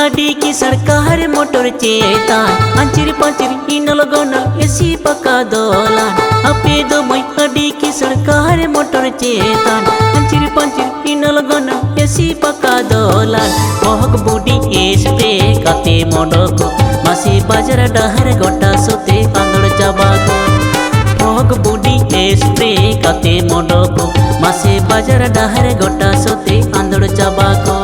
अडी की सरकार मोटर चेतान अंचिर पंचिर इनल गोनल एसी पका दोलान अपे दो मई अडी की सरकार मोटर चेतान अंचिर पंचिर इनल गोनल एसी पका दोलान मोहक बुडी स्प्रे काते मोडको मासी बाजार डहर गोटा सोते आंगड़ चाबाको मोहक बुडी स्प्रे काते मोडको मासी बाजार डहर गोटा सोते आंगड़ चाबाको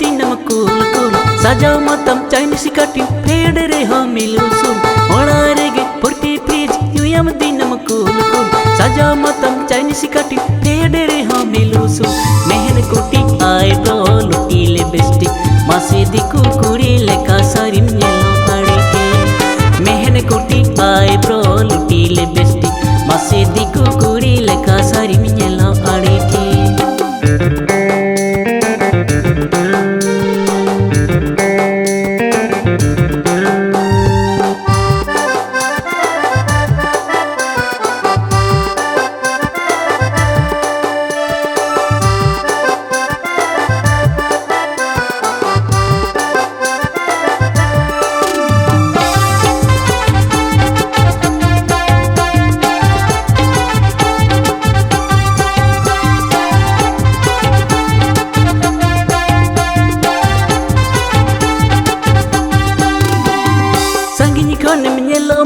दिनम कूल कूल सजाओ मतम चाइनीस कटिंग फेड रे हो मिलू सुन ओणारे गे पुर्ती फ्रिज यूयम दिनम कूल कूल सजाओ मतम चाइनीस कटिंग फेड रे हो मिलू सुन मेहन कुटी आए ब्रो लुटी ले बेस्टी मासे दिकु कुरी लेका सारिम नेलो आड़े के मेहन कुटी आए ब्रो लुटी ले बेस्टी मासे दिकु कुरी लेका सारिम नेलो आड़े के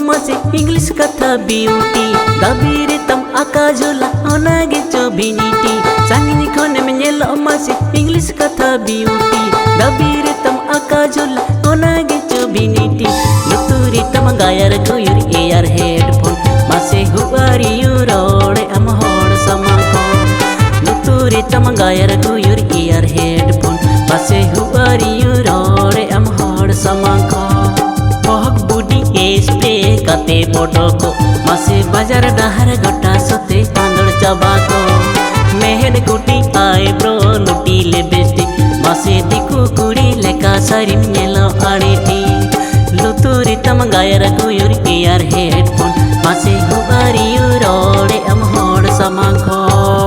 मासे इंग्लिश कथा ब्यूटी दाबीरे तम आकाजोला ओनागे चोबिनीटी सांगिनी कोने में येलो मासे इंग्लिश कथा ब्यूटी दाबीरे तम आकाजोला ओनागे चोबिनीटी लुतुरी तम गायर कोयर एयर हेडफोन मासे हुआरी यूरोड़े अम होड़ समाको लुतुरी तम गायर कोयर एयर हेडफोन मासे हुआरी यूरोड़े अम होड़ समाको मोहक बुडी स्प्रे काते मोडको मासे बाजार डहर गोटा सोते आंगड़ चाबाको मेहन कुटी आए ब्रो लुटी ले बेस्टी मासे दिकु कुड़ी लेका सारिम नेलो आड़ेटी लुतुरी तम गायर कुयुर एयर हेडफोन मासे हुआरी यूरोड़े अम होड़ समाको।